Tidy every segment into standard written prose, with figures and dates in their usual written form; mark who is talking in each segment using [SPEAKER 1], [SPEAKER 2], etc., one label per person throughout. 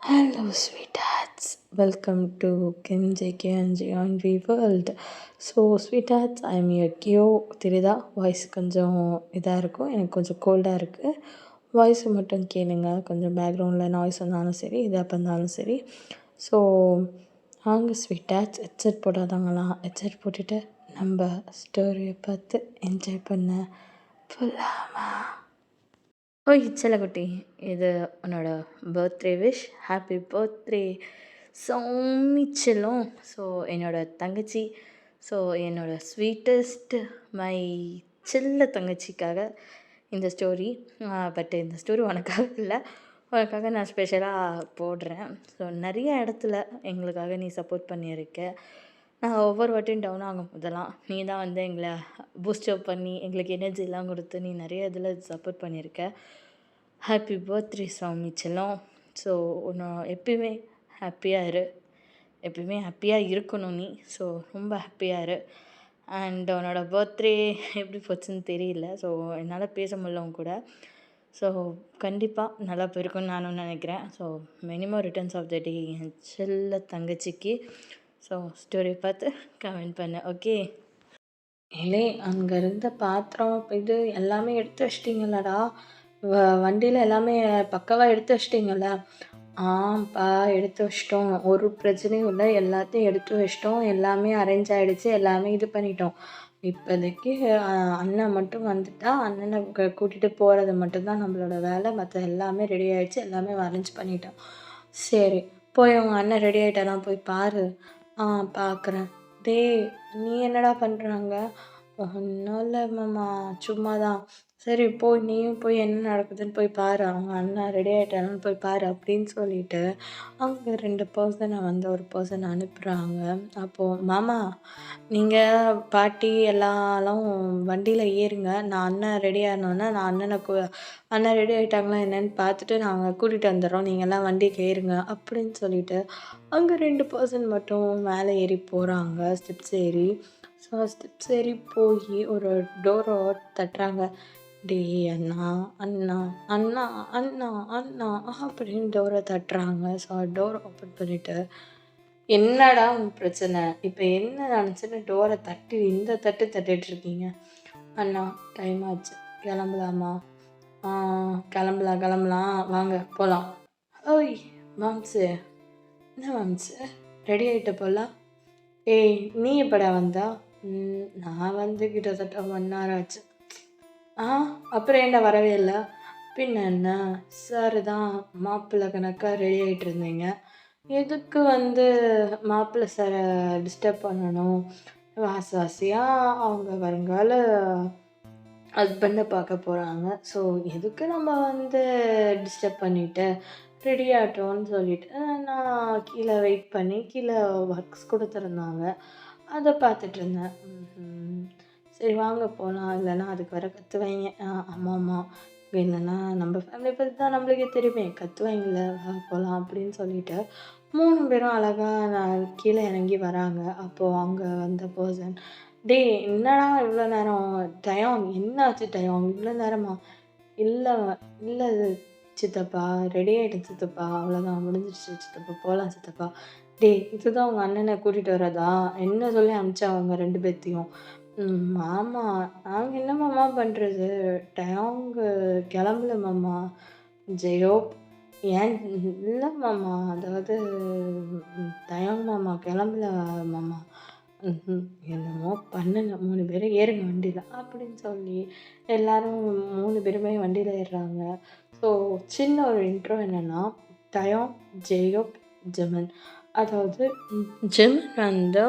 [SPEAKER 1] Hello, sweethearts. Welcome to Kim JK and Geonvi World. So sweethearts I'm you கியோ தெரியுதா? Voice கொஞ்சம் இதாக இருக்கும், எனக்கு கொஞ்சம் கோல்டாக இருக்குது. வாய்ஸை மட்டும் கேளுங்க, கொஞ்சம் பேக்ரவுண்டில் நாய்ஸ் வந்தாலும் சரி, இதாக இருந்தாலும் சரி. ஸோ வாங்க ஸ்வீட்ஹார்ட்ஸ், ஹெட்செட் போடாதாங்களாம், ஹெட்செட் போட்டுட்டு நம்ம ஸ்டோரியை பார்த்து என்ஜாய் பண்ண போகலாமா? ஓய் செல்லக்குட்டி, இது உன்னோட birthday wish. Happy birthday Soumi செல்லம். ஸோ என்னோட தங்கச்சி, ஸோ என்னோட ஸ்வீட்டஸ்ட் மை செல்ல தங்கச்சிக்காக இந்த ஸ்டோரி. பட் இந்த ஸ்டோரி உனக்காக இல்லை, உனக்காக நான் ஸ்பெஷலாக போடுறேன். ஸோ நிறைய இடத்துல எங்களுக்காக நீ சப்போர்ட் பண்ணியிருக்க. நான் ஒவ்வொரு வாட்டியும் டவுன் ஆகும் போதெல்லாம் நீ தான் வந்து எங்களை பூஸ்டப் பண்ணி எங்களுக்கு எனர்ஜிலாம் கொடுத்து நீ நிறைய இதில் சப்போர்ட் பண்ணியிருக்க. ஹாப்பி பர்த்டே சாமி செல்லம். ஸோ உன்னை எப்பயுமே ஹாப்பியாக இரு, எப்பயுமே ஹாப்பியாக இருக்கணும் நீ. ஸோ ரொம்ப ஹாப்பியாக இரு. அண்ட் உன்னோட பர்த்டே எப்படி போச்சுன்னு தெரியல, ஸோ என்னால் பேச முடியலவும் கூட. ஸோ கண்டிப்பாக நல்லா போயிருக்குன்னு நானும் நினைக்கிறேன். So minimum returns of the day என் செல்ல தங்கச்சிக்கு. ஸோ ஸ்டோரி பார்த்து கமெண்ட் பண்ணு, ஓகே? ஏலே, அங்கே இருந்த பாத்திரம் இது எல்லாமே எடுத்து வச்சிட்டிங்களடா? வண்டியில் எல்லாமே பக்காவாக எடுத்து வச்சிட்டிங்கள? ஆப்பா, எடுத்து வச்சிட்டோம், ஒரு பிரச்சனையும் இல்லை, எல்லாத்தையும் எடுத்து வச்சிட்டோம், எல்லாமே அரேஞ்ச் ஆகிடுச்சு, எல்லாமே இது பண்ணிட்டோம். இப்போதைக்கு அண்ணன் மட்டும் வந்துட்டா, அண்ணனை கூட்டிகிட்டு போகிறது மட்டும்தான் நம்மளோட வேலை. மற்ற எல்லாமே ரெடி ஆகிடுச்சு, எல்லாமே அரேஞ்ச் பண்ணிட்டோம். சரி, போய் உங்கள் அண்ணன் ரெடி ஆகிட்டாராம், போய் பாரு. பார்க்குறேன். டேய், நீ என்னடா பண்ணுறாங்க? ஒன்றும் இல்லை மாமா, சும்மா தான். சரி, போய் நீயும் போய் என்ன நடக்குதுன்னு போய் பாரு, அவங்க அண்ணன் ரெடி ஆகிட்டாரான்னு போய் பாரு அப்படின்னு சொல்லிட்டு அவங்க 2 பர்சனை வந்து ஒரு பர்சன் அனுப்புகிறாங்க. அப்போது மாமா, நீங்கள் பாட்டி எல்லாரும் வண்டியில் ஏறுங்க, நான் அண்ணன் ரெடி ஆனோன்னே நான் அண்ணன் ரெடி ஆகிட்டாங்களா என்னன்னு பார்த்துட்டு நாங்கள் கூட்டிகிட்டு வந்துடுறோம், நீங்கள்லாம் வண்டிக்கு ஏறுங்க அப்படின்னு சொல்லிட்டு அங்கே 2 பர்சன் மட்டும் மேலே ஏறி போகிறாங்க, ஸ்டெப்ஸ் ஏறி. ஸோ ஸ்டெப்ஸ் ஏறி போய் ஒரு டோரை தட்டுறாங்க. டேய் அண்ணா, அண்ணா, அண்ணா, அண்ணா, அண்ணா அப்படின்னு டோரை தட்டுறாங்க. ஸோ டோரை ஓப்பன் பண்ணிவிட்டு, என்னடா உன் பிரச்சனை, இப்போ என்ன நினச்சின்னு டோரை தட்டி இந்த தட்டிட்டு இருக்கீங்க? அண்ணா, டைம் ஆச்சு, கிளம்பலாமா? கிளம்பலாம், வாங்க போகலாம். ஓய் மாம்சு, என்ன மாம்சு, ரெடி ஆகிட்ட போகலாம்? ஏய், நீ எப்படா வந்தா? நான் வந்து கிட்டத்தட்ட 1 hour ஆச்சு. அப்புறம் ஏன்டா வரவே இல்லை? பின்ன என்ன, சார் தான் மாப்பிள்ளை கணக்காக ரெடி ஆகிட்டு இருந்தீங்க, எதுக்கு வந்து மாப்பிள்ளை சாரை டிஸ்டர்ப் பண்ணணும்? வாசியாக அவங்க வருங்கால ஹஸ்பண்டை பார்க்க போகிறாங்க. ஸோ எதுக்கு நம்ம வந்து டிஸ்டர்ப் பண்ணிவிட்டு ரெடி ஆகட்டோன்னு சொல்லிவிட்டு நான் கீழே வெயிட் பண்ணி கீழே ஒர்க்ஸ் கொடுத்துருந்தாங்க, அதை பார்த்துட்டு இருந்தேன். சரி வாங்க போகலாம், இல்லைன்னா அதுக்கு வர கற்றுவாங்க. ஆமாம்மா, இல்லைன்னா நம்ம ஃபேமிலி பற்றி தான் நம்மளுக்கே தெரியுமே, கற்றுவாங்கல்ல, போகலாம் அப்படின்னு சொல்லிட்டு 3 பேரும் அழகாக நான் கீழே இறங்கி வராங்க. அப்போது அங்கே வந்த பர்சன், டேய் என்னடா இவ்வளோ நேரம், டயம் என்னாச்சு, டயம் இவ்வளோ நேரமா? இல்லை இல்லை சித்தப்பா, ரெடி ஆகிட்டேன் சித்தப்பா, அவ்வளோதான் முடிஞ்சிடுச்சு சித்தப்பா, போகலாம் சித்தப்பா. டேய், இதுதான் உங்கள் அண்ணனை கூட்டிகிட்டு வரதா? என்ன சொல்லி அனுப்பிச்சா அவங்க 2 பேர்த்தையும்? மாமா, நாங்கள் என்ன மாமா பண்ணுறது, டயங்கு கிளம்பல மாமா. ஜெயோப், ஏன் இல்லை மாமா, அதாவது தயங் மாமா கிளம்பல மாமா. என்னமோ பண்ணுங்க, 3 பேரும் ஏறுங்க வண்டியில் அப்படின்னு சொல்லி எல்லாரும் 3 பேருமே வண்டியில் ஏறுறாங்க. ஸோ சின்ன ஒரு இன்ட்ரோ என்னென்னா, டயோங், ஜெயோப், ஜெமன். அதாவது ஜெமன் வந்து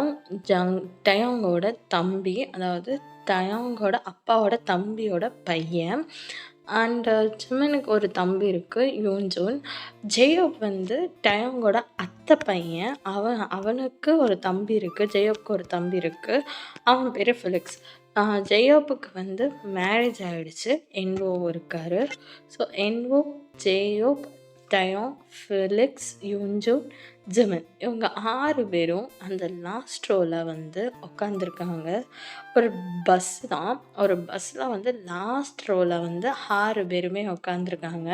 [SPEAKER 1] டயோங்கோட தம்பி, அதாவது டயோங்கோட அப்பாவோட தம்பியோட பையன். அண்டு ஜிமனுக்கு ஒரு தம்பி இருக்குது, யூன்ஜூன். ஜெயோப் வந்து டயோங்கோட அத்தை பையன். அவனுக்கு ஒரு தம்பி இருக்குது, ஜெயோப்க்கு ஒரு தம்பி இருக்குது, அவன் பேர் ஃபிலிக்ஸ். ஜெயோப்புக்கு வந்து மேரேஜ் ஆகிடுச்சு, என்வோ இருக்கார். ஸோ என்வோ, ஜெயோப், டயோங், ஃபிலிக்ஸ், யூன்ஜூன், ஜிமன், இவங்க 6 பேரும் அந்த லாஸ்ட் ரோவில் வந்து உட்காந்துருக்காங்க. ஒரு பஸ் தான், ஒரு பஸ்ஸில் வந்து லாஸ்ட் ரோவில் வந்து 6 பேருமே உட்காந்துருக்காங்க.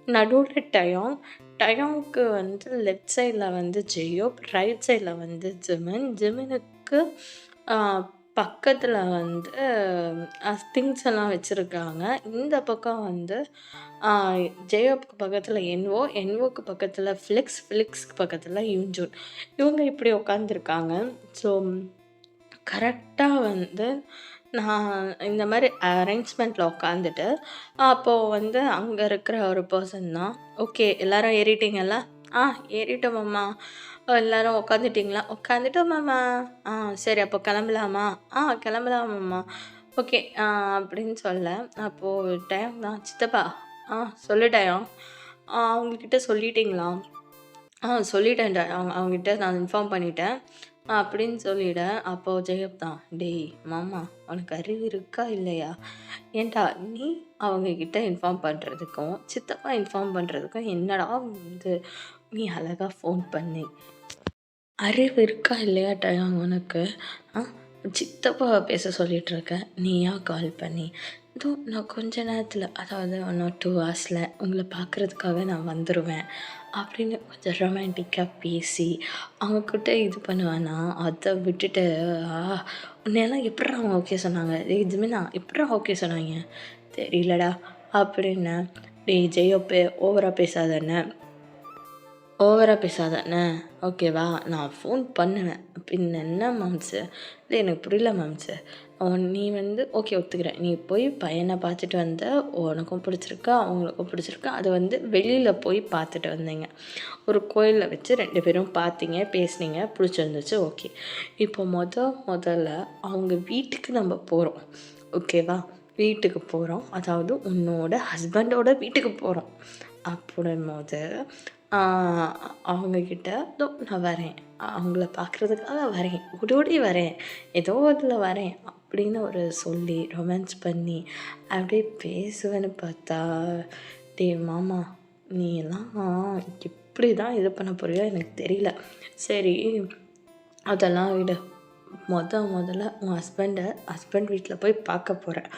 [SPEAKER 1] நடுவுல டயான். டயானுக்கு வந்து லெஃப்ட் சைட்ல வந்து ஜெயோப், ரைட் சைட்ல வந்து ஜிமின். ஜிமினுக்கு அ பக்கத்துல வந்து திங்ஸ் எல்லாம் வச்சிருக்காங்க. இந்த பக்கம் வந்து அ ஜெயோப்க்கு பக்கத்துல என்வோ, என்வோக்கு பக்கத்துல ஃபிலிக்ஸ், ஃபிலிக்ஸ்க்கு பக்கத்துல யூன்ஜூன். இவங்க இப்படி உட்காந்துருக்காங்க. ஸோ கரெக்ட்டா வந்து நான் இந்த மாரி அரேஞ்ச்மெண்ட்ல உட்காந்துட்டு, அப்போ வந்து அங்க இருக்கிற ஒரு பெர்சன் தான், "ஓகே எல்லாரும் ஏறிட்டீங்கல்ல? ஆ ஏறிட்டோம் மாமா." எல்லாரும் உட்காந்துட்டீங்களா? "உட்காந்துட்டோம் மாமா." "ஆ சரி அப்போ கிளம்பலாமா?" "ஆ கிளம்பலாம் மாமா." "ஓகே." அப்படின்னு சொல்ல, அப்போ டயம் தான், "சித்தப்பா." "ஆ சொல்லு டயம்." அவங்ககிட்ட சொல்லிட்டீங்களா?" சொல்லிட்டேன்டா. அவங்ககிட்ட நான் இன்ஃபார்ம் பண்ணிட்டேன்." அப்படின்னு சொல்லிட, அப்போ ஜெயப் தான், "டேய் மாமா உனக்கு அறிவு இருக்கா இல்லையா? ஏன்டா நீ அவங்க கிட்ட இன்ஃபார்ம் பண்ணுறதுக்கும் சித்தப்பா இன்ஃபார்ம் பண்ணுறதுக்கும் என்னடா வந்து நீ அழகா ஃபோன் பண்ணி அறிவு இருக்கா இல்லையா டயாங் உனக்கு? ஆ சித்தப்பாவ பேச சொல்லிட்டுருக்க. நீயா கால் பண்ணி, இதோ நான் கொஞ்ச நேரத்தில அதாவது 1 ஆர் 2 ஹார்ஸில உங்கள பார்க்குறதுக்காக நான் வந்துருவேன்." அப்படின்னு கொஞ்சம் ரொமான்டிக்கா பேசி, அவங்கக்கிட்ட இது பண்ணுவேனா, அத விட்டுட்டு, ஆ உன்னையெல்லாம் எப்புட்றா அவங்க ஓகே சொன்னாங்க? "டேய் ஜிமினா எப்புட்றா ஓகே சொன்னாய்ங்க?" "தெரியலடா." அப்படின்னேன். "டேய் ஜெயோப்பு ஓவரா பேசாத என்ன? ஓவரா பேசாத என்ன? ஓகேவா? நான் ஃபோன் பண்ணுவேன்." "பின்ன என்ன மாம்ஸு?" "இல்ல எனக்கு புரியல மாம்ஸு. நீ வந்து ஓகே ஒத்துக்கிறேன். நீ போய் பையன பார்த்துட்டு வந்த. உனக்கும் பிடிச்சிருக்கு, அவங்களுக்கும் பிடிச்சிருக்கு. அது வந்து வெளியில போய் பார்த்துட்டு வந்தீங்க. ஒரு கோயில்ல வச்சு 2 பேரும் பார்த்தீங்க, பேசுனீங்க, பிடிச்சிருந்துச்சு ஓகே. இப்போ முதல்ல அவங்க வீட்டுக்கு நம்ம போறோம். ஓகேவா? வீட்டுக்கு போறோம். அதாவது உன்னோட ஹஸ்பண்டோட வீட்டுக்கு போறோம். அப்படின்னும்போது ஆ அவங்கக்கிட்ட "இதோ நான் வரேன். அவங்கள பார்க்குறதுக்காக வரேன். ஓடி ஓடி வரேன். ஏதோ இதில வரேன்." அப்படின்னு ஒரு சொல்லி ரொமான்ஸ் பண்ணி அப்படியே பேசுவேன்னு பார்த்தா, "டேய் மாமா நீ எல்லாம் எப்படி தான் இது பண்ண போறியோ எனக்கு தெரியல. சரி அதெல்லாம் விடு. முதல்ல உன் ஹஸ்பண்ட் வீட்ல போய் பார்க்க போறேன்.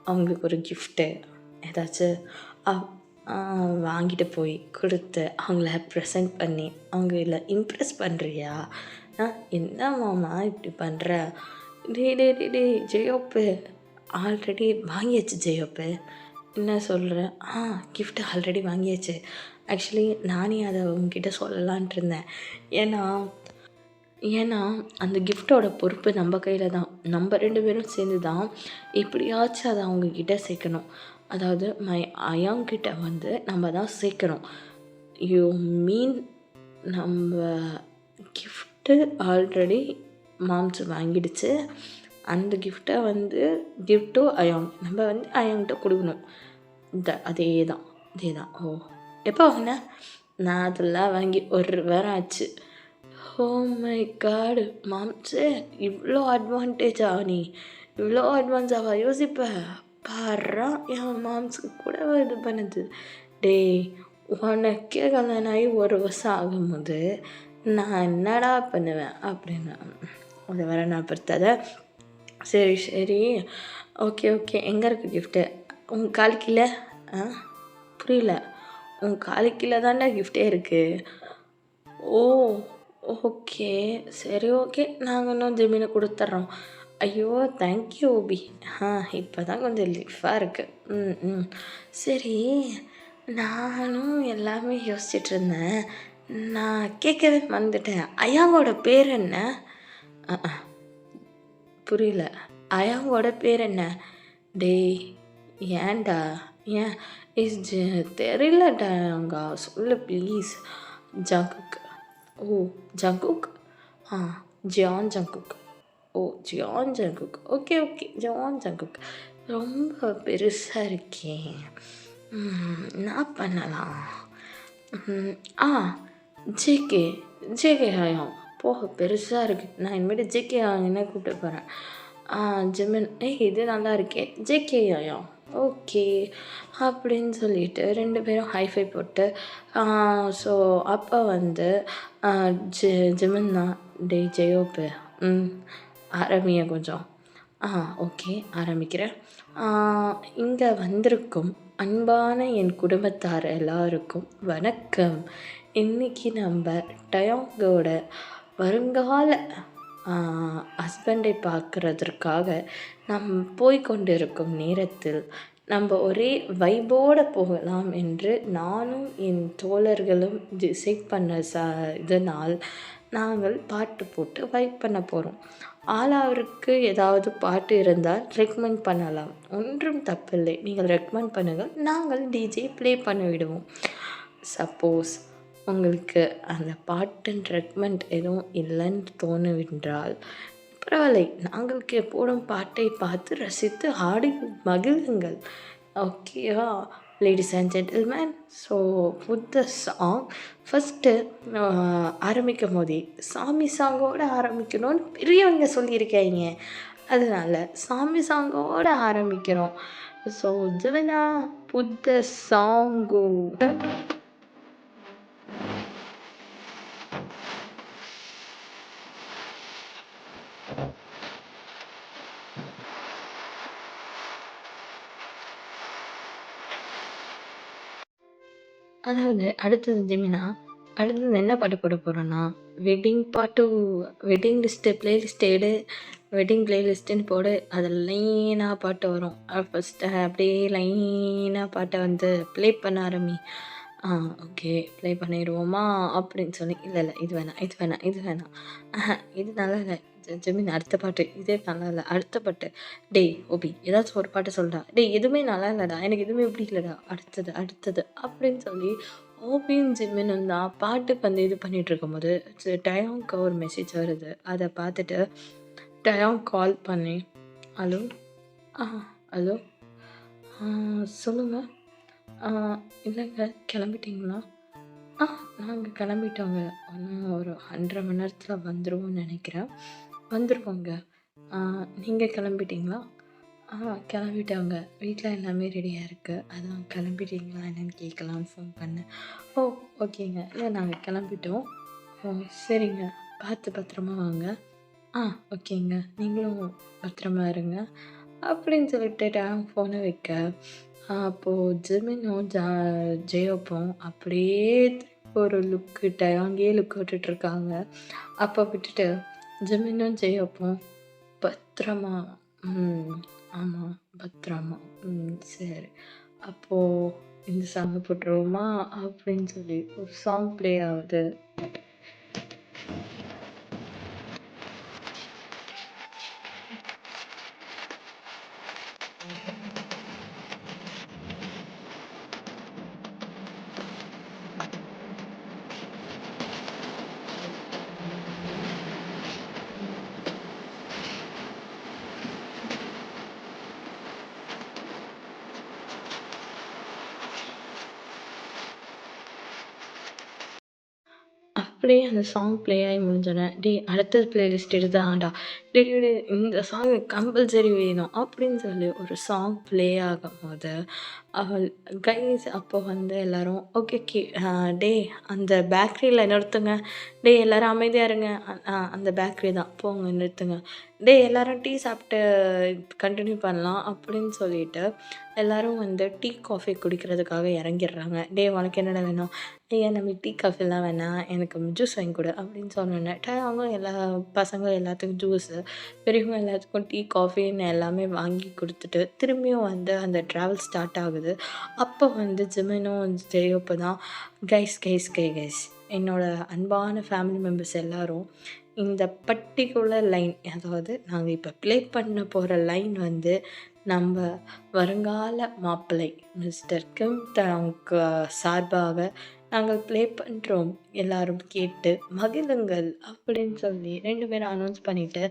[SPEAKER 1] அவங்களுக்கு ஒரு கிஃப்ட்டு ஏதாச்சும் அவ் வாங்கிட்டு போய் குடுத்து, அவங்கள ப்ரெசென்ட் பண்ணி, அவங்கள இம்ப்ரெஸ் பண்ணுறியா? என்ன மாமா இப்படி பண்ற? டேய் டேய் டேய் டேய் ஜெயோப்பு, ஆல்ரெடி வாங்கியாச்சு ஜெயோப்பு." "என்ன சொல்ற?" கிஃப்ட் ஆல்ரெடி வாங்கியாச்சு. ஆக்சுவலி நானே அத உன்கிட்ட சொல்லலான்ட்டு இருந்தேன். ஏன்னா ஏன்னா, அந்த கிஃப்ட்டோட பொறுப்பு நம்ம கையில தான். நம்ம 2 பேரும் சேர்ந்து தான் எப்படியாச்சும் அத அவங்க கிட்ட சேர்க்கணும். அதாவது அயான் கிட்ட வந்து நம்ம தான் சேர்க்கணும். யூ மீன் நம்ப கிஃப்ட்டு ஆல்ரெடி மாம்ஸ் வாங்கிடுச்சு. அந்த கிஃப்ட்ட வந்து கிவ் டூ அயான். நம்ம வந்து அயான்கிட்ட குடுக்கணும். அதேதான். ஓ! எப்போ வாங்குன? நான் அதெல்லாம் வாங்கி 1 வாரம் ஆச்சு. Oh my God! மாம்ஸே இவ்ளோ அட்வான்டேஜா நீ? இவ்ளோ அட்வான்ஸாவா யோசிப்ப? பார்றா என் மாம்ஸுக்கு கூடவா இது பண்ணுது? டேய் உனக்கே கல்யாணம் ஆகி 1 வருஷம் ஆகும்போது நான் என்னடா பண்ணுவேன்? அப்படின்னு அத வேற ஞாபகப்படுத்தாத. சரி, சரி. Okay, okay. எங்க இருக்கு கிஃப்ட்டு? உன் கால் கீழ? ஆ புரியல. உன் காலு கீழ தான்டா கிஃப்ட்டே இருக்கு. ஓ! ஓகே. சரி ஓகே. நாங்க இன்னும் ஜெமினி குடுத்துர்றோம். ஐயோ! தேங்க் யூ அபி. ஆ இப்ப தான் கொஞ்சம் ரிலீஃபா இருக்கு. ம், ம். சரி, நானும் எல்லாமே யோசிச்சுட்ருந்தேன். நான் கேட்கவே மறந்துட்டேன். அயாங்கோட பேர் என்ன? அ புரியல. அயாங்கோட பேர் என்ன? டேய் ஏன்டா? ஏன்? தெரியலடா அங்க சொல்லு ப்ளீஸ். ஜங்குக். ஓ! ஜங்குக்? ஆ ஜியான் ஜங்குக். ஓ! Jeon Jungkook. Okay, okay. Jeon Jungkook. ரொம்ப பெருசா இருக்கே! என்ன பண்ணலாம்? ம். ஆ ஜேகே. ஜேகே ஹாயாங். போக பெருசா இருக்கு. நான் இனிமேட்டு ஜேகே ஹாயாங்னே கூப்பிட போறேன். ஜிமின். இது நல்லா இருக்கே! ஜேகே ஹாயாங். ஓகே. அப்படின்னு சொல்லிட்டு 2 பேரும் ஹைஃபை போட்டு ஸோ அப்போ வந்து அ ஜி ஜிமின் தான், "டேய் ஜெயோப்பு, ம் ஆரம்பியேன் கொஞ்சம்." ஓகே ஆரம்பிக்கிறேன். இங்க வந்திருக்கும் அன்பான என் குடும்பத்தார் எல்லாருக்கும் வணக்கம். இன்னைக்கு நம்ம டயோங்கோட வருங்கால ஹஸ்பண்டை பார்க்குறதற்காக நம் போய்கொண்டிருக்கும் நேரத்தில் நம்ம ஒரே வைபோடு போகலாம் என்று நானும் என் தோழர்களும் டிசைட் பண்ண இதனால் நாங்கள் பாட்டு போட்டு வைப் பண்ண போகிறோம். ஆளாவருக்கு ஏதாவது பாட்டு இருந்தால் ரெக்கமெண்ட் பண்ணலாம். ஒன்றும் தப்பில்லை. நீங்கள் ரெக்கமெண்ட் பண்ணுங்கள். நாங்கள் டிஜே ப்ளே பண்ண விடுவோம். சப்போஸ் உங்களுக்கு அந்த பாட்டுன்னு ரெக்கமெண்ட் எதுவும் இல்லைன்னு தோணுவென்றால் பரவாயில்லை. நாங்களுக்கு போடும் பாட்டை பார்த்து ரசித்து ஆடி மகிழுங்கள். ஓகேவா? Ladies and gentlemen, so put the song. First ஆரம்பிக்கும் போதே சாமி சாங்கோடு ஆரம்பிக்கணும்னு பெரியவங்க சொல்லியிருக்காங்க. அதனால் சாமி சாங்கோடு ஆரம்பிக்கிறோம். ஸோ ஜெமினா, புட் த சாங்கு. அதாவது அடுத்தது ஜெமினா, அடுத்தது என்ன பாட்டு போட போகிறோன்னா, வெட்டிங் பாட்டு, வெட்டிங் லிஸ்ட்டு ப்ளேலிஸ்ட் எடு, வெட்டிங் ப்ளேலிஸ்ட்டுன்னு போடு. அதில் லைனாக பாட்டு வரும். ஃபஸ்ட்டு அப்படியே லைனாக பாட்டை வந்து ப்ளே பண்ண ஆரம்பி. ஓகே, ப்ளே பண்ணிடுவோமா அப்படின்னு சொல்லி, இல்லை இது வேணாம், இது வேணாம், இது வேணாம், இது நல்லா இல்லை ஜெமினி, அடுத்த பாட்டு இதே நல்லா இல்லை, அடுத்த பாட்டு. டேய் ஓபி, ஏதாச்சும் ஒரு பாட்டு சொல்டா. டேய் எதுவுமே நல்லா இல்லைடா, எனக்கு எதுவுமே பிடிக்கலடா, அடுத்தது அடுத்தது அப்படின்னு சொல்லி ஓபியும் ஜிம்மினும் தான் பாட்டுக்கு வந்து இது பண்ணிட்டு இருக்கும்போது டயாங்க்கு ஒரு மெசேஜ் வருது. அதை பார்த்துட்டு டயாங் கால் பண்ணி, ஹலோ ஹலோ சொல்லுங்கள். இல்லைங்க, கிளம்பிட்டிங்களா? நாங்கள் கிளம்பிட்டோங்க. இன்னும் ஒரு 1.5 மணி நேரத்தில் வந்துடுவோம்னு நினைக்கிறேன். வந்துடுவோங்க. நீங்கள் கிளம்பிட்டிங்களா? கிளம்பிட்டோங்க. வீட்டில் எல்லாமே ரெடியாக இருக்குது. அதான் கிளம்பிட்டீங்களா என்னன்னு கேட்கலான்னு ஃபோன் பண்ணேன். ஓ ஓகேங்க. இல்லை நாங்கள் கிளம்பிட்டோம். ஓ சரிங்க. பார்த்து பத்திரமா வாங்க. ஓகேங்க. நீங்களும் பத்திரமா இருங்க அப்படின்னு சொல்லிட்டு ஃபோனை வைக்க, அப்போது ஜிமினும் ஜெயோப்பும் அப்படியே ஒரு லுக்கு டயாங்கே லுக் விட்டுட்ருக்காங்க. அப்போ விட்டுட்டு ஜிமினும் ஜெயோப்பும் பத்திரமா, ஆமாம் பத்திரமா, சரி அப்போது இந்த சாங் போட்டுருவோமா அப்படின்னு சொல்லி ஒரு சாங் ப்ளே ஆகுது. அப்படியே அந்த சாங் ப்ளே ஆகி முடிஞ்சோடனே, டேய் அடுத்தது ப்ளேலிஸ்ட் இதுதான்டா, டேய் டேய் டேய் இந்த சாங் கம்பல்சரி வேணும் அப்படின்னு சொல்லி ஒரு சாங் ப்ளே ஆகும்போது அவள் கைஸ் அப்போ வந்து எல்லாரும் ஓகே ஓகே, டேய் அந்த பேக்கரியில் நிறுத்துங்க, டேய் எல்லாரும் அமைதியாக இருங்க, அந்த பேக்கரி தான் போங்க நிறுத்துங்க, டேய் எல்லாரும் டீ சாப்பிட்டு கண்டினியூ பண்ணலாம் அப்படின்னு சொல்லிட்டு எல்லாரும் வந்து டீ காஃபி குடிக்கிறதுக்காக இறங்கிடுறாங்க. டேய் உனக்கு என்னடா வேணும்? ஐயா நமக்கு டீ காஃபிலாம் வேணாம், எனக்கு ஜூஸ் வாங்கி கொடு அப்படின்னு சொன்னோன்னே அவங்க எல்லா பசங்களும் எல்லாத்துக்கும் ஜூஸு, பெரியவங்க எல்லாத்துக்கும் டீ காஃபின்னு எல்லாமே வாங்கி கொடுத்துட்டு திரும்பியும் வந்து அந்த ட்ராவல் ஸ்டார்ட் ஆகுது. அப்போ வந்து ஜிமினும் ஜெயோப்பு தான் கைஸ் கைஸ் கைஸ் என்னோடய அன்பான ஃபேமிலி மெம்பர்ஸ் எல்லோரும் இந்த பர்ட்டிகுலர் லைன், அதாவது நாங்கள் இப்போ ப்ளே பண்ண போகிற லைன் வந்து நம்ம வருங்கால மாப்பிள்ளை மிஸ்டர் கிம் தனக்கு சார்பாக நாங்கள் ப்ளே பண்ணுறோம், எல்லாரும் கேட்டு மகிழுங்கள் அப்படின்னு சொல்லி 2 பேரும் அனௌன்ஸ் பண்ணிவிட்டு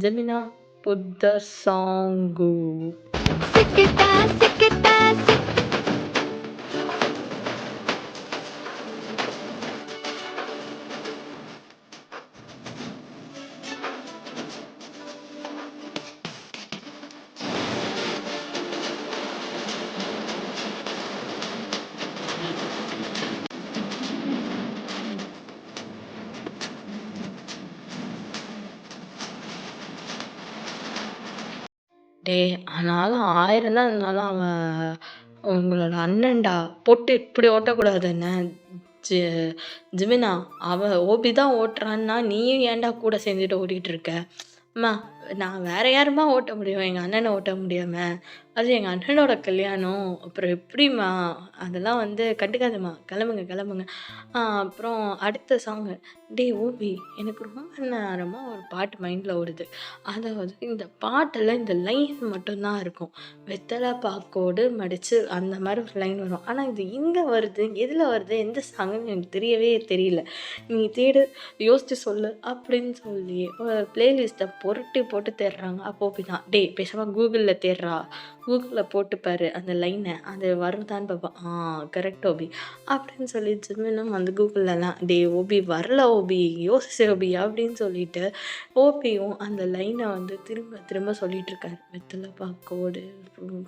[SPEAKER 1] ஜெமினா புத்த சாங்கு. டேய் ஆனாலும் 1000 தான் இருந்தாலும் அவன் உங்களோட அண்ணன்டா போட்டு இப்படி ஓட்டக்கூடாது என்ன ஜி ஜிமினா அவன் ஓபி தான் ஓட்டுறான்னா நீயும் ஏன்டா கூட சேர்ந்துட்டு ஓட்டிகிட்டு இருக்க அம்மா நான் வேற யாரும்மா ஓட்ட முடியும் எங்கள் அண்ணனை ஓட்ட முடியாம அது எங்கள் அண்ணனோட கல்யாணம் அப்புறம் எப்படிம்மா அதெல்லாம் வந்து கண்டுக்காதம்மா கிளம்புங்க கிளம்புங்க அப்புறம் அடுத்த சாங்கு டேய் ஓபி எனக்கு ரொம்ப நேரமாக ஒரு பாட்டு மைண்டில் ஓடுது அதாவது இந்த பாட்டில் இந்த லைன் மட்டும்தான் இருக்கும் வெத்தலை பாக்கோடு மடித்து அந்த மாதிரி ஒரு லைன் வரும் ஆனால் இது எங்கே வருது எதில் வருது எந்த சாங்குன்னு எனக்கு தெரியவே தெரியல நீ யோசிச்சு சொல்லு அப்படின்னு சொல்லி ஒரு பிளேலிஸ்ட்டை புரட்டி போட்டு தேடுறாங்க அப்போ தான் டேய் பேசாமல் கூகுளில் தேடுறா கூகுளில் போட்டுப்பாரு அந்த லைனை அது வருதான்னு பார்ப்போம் கரெக்ட் ஓபி அப்படின்னு சொல்லி ஜிம்மினும் வந்து கூகுளெலாம் டே ஓபி வரல ஓபி யோசிச்சு ஓபி அப்படின்னு சொல்லிட்டு ஓபியும் அந்த லைனை வந்து திரும்ப திரும்ப சொல்லிட்டு இருக்காரு வெத்தலை பாக்கோடு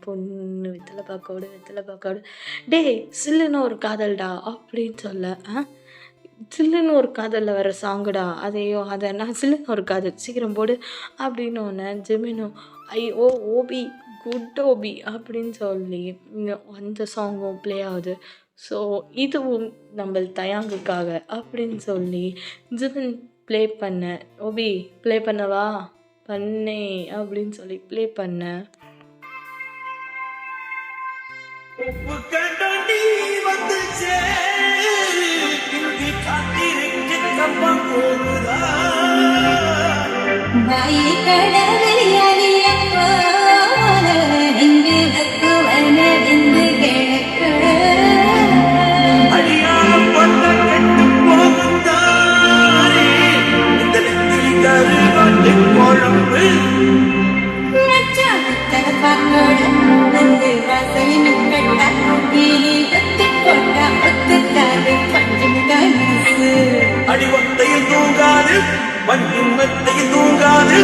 [SPEAKER 1] பொண்ணு வெத்தலை பாக்கோடு டே சில்லுன்னு ஒரு காதல்டா அப்படின்னு சொல்ல சில்லுன்னு ஒரு காதலில் வர சாங்குடா அதை நான் சில்லுன்னு ஒரு காதல் சீக்கிரம் போடு அப்படின்னு ஒன்று ஜெமினும் ஐயோ ஓபி குட் ஓபி அப்படின்னு சொல்லி அந்த சாங்கும் ப்ளே ஆகுது. ஸோ இதுவும் நம்ம தயாங்குக்காக அப்படின்னு சொல்லி ஜிமின் ப்ளே பண்ண ஓபி ப்ளே பண்ணவா பண்ணே அப்படின்னு சொல்லி ப்ளே பண்ண
[SPEAKER 2] அடிவத்தையில் தூங்காது மண்ணின்மத்தையில் தூங்காது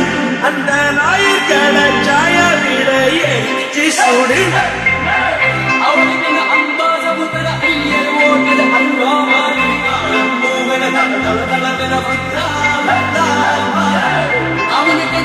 [SPEAKER 2] அந்த நாயர்கள சாயா விட எரிச்சு சூடு அவனுக்கு அம்பா சமுத்திர ஐயர் ஓட்டது அல்வா அவனுக்கு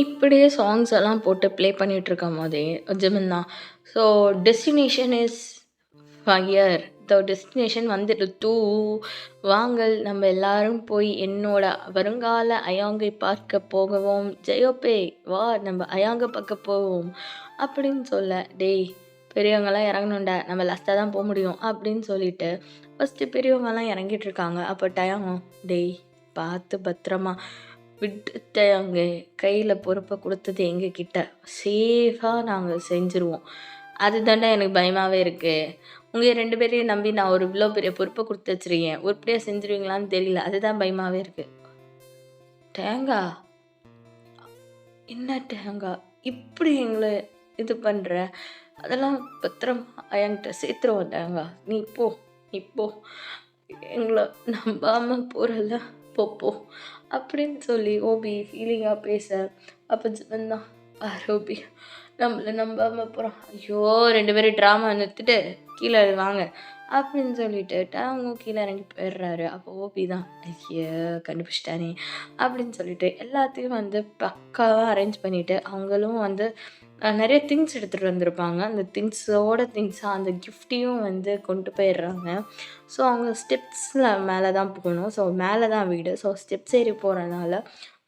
[SPEAKER 1] இப்படியே சாங்ஸ் எல்லாம் போட்டு ப்ளே பண்ணிட்டு இருக்கும் போதே ஜிமின் தான் so destination is fire the destination வந்துட்டு டூ வாங்கள் நம்ம எல்லாரும் போய் என்னோட வருங்கால அயாங்கை பார்க்க போகவும் ஜெயோப்பே வா நம்ம அயாங்க பார்க்க போவோம் அப்படின்னு சொல்ல டேய் பெரியவங்கெல்லாம் இறங்கணுண்டா நம்ம லாஸ்ட்டாக தான் போக முடியும் அப்படின்னு சொல்லிட்டு ஃபஸ்ட்டு பெரியவங்கெல்லாம் இறங்கிட்டு இருக்காங்க அப்போ டயம் டேய் பார்த்து பத்திரமா விட்டு அங்க கையில் பொறுப்பை கொடுத்தது எங்ககிட்ட சேஃபாக நாங்கள் செஞ்சுருவோம் அதுதாண்டா எனக்கு பயமாகவே இருக்குது உங்கள் 2 பேரையும் நம்பி நான் ஒரு இவ்வளோ பெரிய பொறுப்பை கொடுத்து வச்சுருக்கேன் உருப்படியாக செஞ்சுருவீங்களான்னு தெரியல அதுதான் பயமாகவே இருக்குது டேங்கா என்ன டேங்கா இப்படி எங்களை இது பண்ணுற அதெல்லாம் பத்திரமா என்கிட்ட சேர்த்துருவோம் டேங்கா நீ இப்போ எங்களை நம்பாமல் போகிறல்ல போ அப்படின்னு சொல்லி ஓபி ஃபீலிங்காக பேச அப்போ ஜிவன் தான் ஓபி நம்மளை நம்பாமல் போகிறோம் ஐயோ 2 பேரும் ட்ராமா நிறுத்திட்டு கீழே வாங்க அப்படின்னு சொல்லிட்டு அவங்க கீழே இறங்கி போயிடுறாரு அப்போ ஓபி தான் ஐயோ கண்டுபிடிச்சிட்டானே அப்படின்னு சொல்லிட்டு எல்லாத்தையும் வந்து பக்காவாக அரேஞ்ச் பண்ணிவிட்டு அவங்களும் வந்து நிறைய திங்ஸ் எடுத்துகிட்டு வந்திருப்பாங்க அந்த திங்ஸாக அந்த கிஃப்டையும் வந்து கொண்டு போயிடுறாங்க ஸோ அவங்க ஸ்டெப்ஸில் மேலே தான் போகணும் ஸோ மேலே தான் வீடு ஸோ ஸ்டெப்ஸ் ஏறி போகிறனால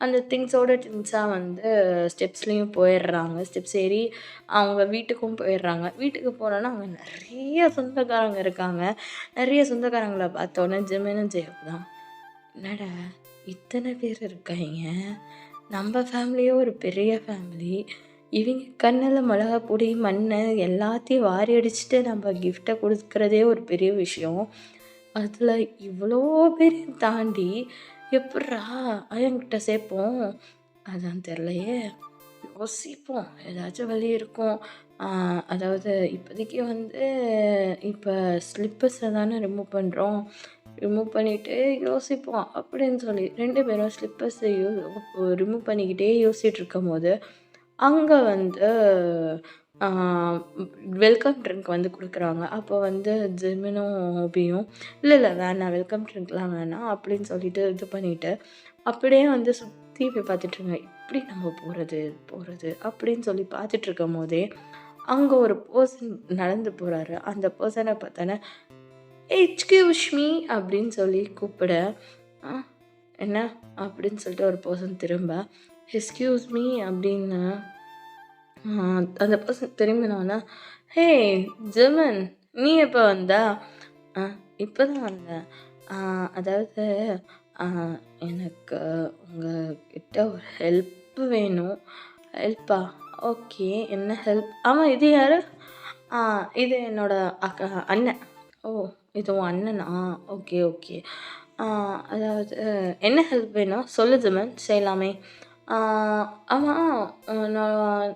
[SPEAKER 1] அந்த திங்ஸாக வந்து ஸ்டெப்ஸ்லேயும் போயிடுறாங்க ஸ்டெப்ஸ் ஏறி அவங்க வீட்டுக்கும் போயிடுறாங்க வீட்டுக்கு போனோன்னா அங்கே நிறைய சொந்தக்காரங்க இருக்காங்க நிறைய சொந்தக்காரங்களை பார்த்தோன்னே ஜிமினும் ஜெயப் தான் என்னடா இத்தனை பேர் இருக்காங்க நம்ம ஃபேமிலியே ஒரு பெரிய ஃபேமிலி இவங்க கண்ணில் மிளகா பொடி மண் எல்லாத்தையும் வாரி அடிச்சுட்டு நம்ம கிஃப்டை கொடுக்குறதே ஒரு பெரிய விஷயம் அதில் இவ்வளோ பேரையும் தாண்டி எப்பட்றா என்கிட்ட சேர்ப்போம் அதான் தெரிலையே யோசிப்போம். ஏதாச்சும் வழி இருக்கும். ஆ அதாவது இப்போதைக்கு வந்து இப்ப ஸ்லிப்பர்ஸ தானே ரிமூவ் பண்றோம். ரிமூவ் பண்ணிட்டு யோசிப்போம் அப்படின்னு சொல்லி 2 பேரும் ஸ்லிப்பர்ஸ ரிமூவ் பண்ணிக்கிட்டே யோசிச்சுட்டு இருக்கும்போது, அங்க வந்து ஆ வெல்கம் ட்ரிங்க் வந்து குடுக்குறாங்க. அப்போ வந்து ஜிமினும், ஓபியும் இல்ல வேணாம் வெல்கம் ட்ரிங்க்லாம் வேணாம் அப்படின்னு சொல்லிட்டு இது பண்ணிட்டு, அப்படியே வந்து சுத்தி போய் பார்த்துட்டுருங்க. எப்படி நம்ம போறது அப்படின்னு சொல்லி பார்த்துட்டு இருக்கும்போதே, அங்க ஒரு பெர்சன் நடந்து போறாரு. அந்த பெர்சன பார்த்தோன்னே, எக்ஸ்கியூஸ் மீ அப்படின்னு சொல்லி கூப்பிட, அ என்ன அப்படின்னு சொல்லிட்டு ஒரு பெர்சன் திரும்ப, எக்ஸ்கியூஸ் மீ அப்படின்னு அந்த பெர்சன் திரும்பினோன்னே, ஹே ஜெமன் நீ எப்போ வந்த? அ இப்பதான் வந்தேன். அ அதாவது அ எனக்கு உங்ககிட்ட ஒரு ஹெல்ப் வேணும். ஹெல்ப்பா? ஓகே. என்ன ஹெல்ப்? ஆமா இது யாரு? ஆ இது என்னோட அண்ணன். ஓ! இது உன் அண்ணனா? Okay, okay. ஆ அதாவது என்ன ஹெல்ப் வேணும்? சொல்லு ஜெமன் செய்யலாமே. ஆ ஆமா நான்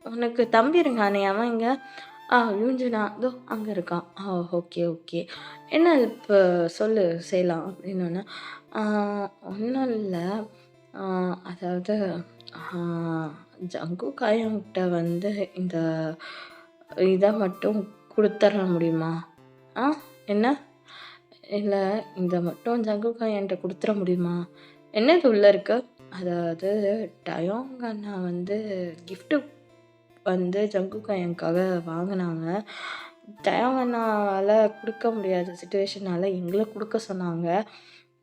[SPEAKER 1] உனக்கு தம்பி இருக்கானே அவன் எங்க? யுஞ்சனா இதோ அங்க இருக்கான். Okay, okay. என்ன ஹெல்ப்பு சொல்லு செய்யலாம் அப்படின்னோன்னே, ஆ ஒண்ணும் இல்ல. ஆ அதாவது ஆ ஜங்குக் அயன்கிட்ட வந்து இந்த இத மட்டும் குடுத்தர முடியுமா? ஆ என்ன? இல்ல இத மட்டும் ஜங்குக் அயன்ட்ட குடுத்துற முடியுமா? என்னது உள்ள இருக்கு? அதாவது டயோங் அண்ணா வந்து கிஃப்ட் வந்து ஜங்குக் அயன்க்காக வாங்குனாங்க. டயோங் அண்ணாவால குடுக்க முடியாத சிச்சுவேஷனால எங்கள குடுக்க சொன்னாங்க.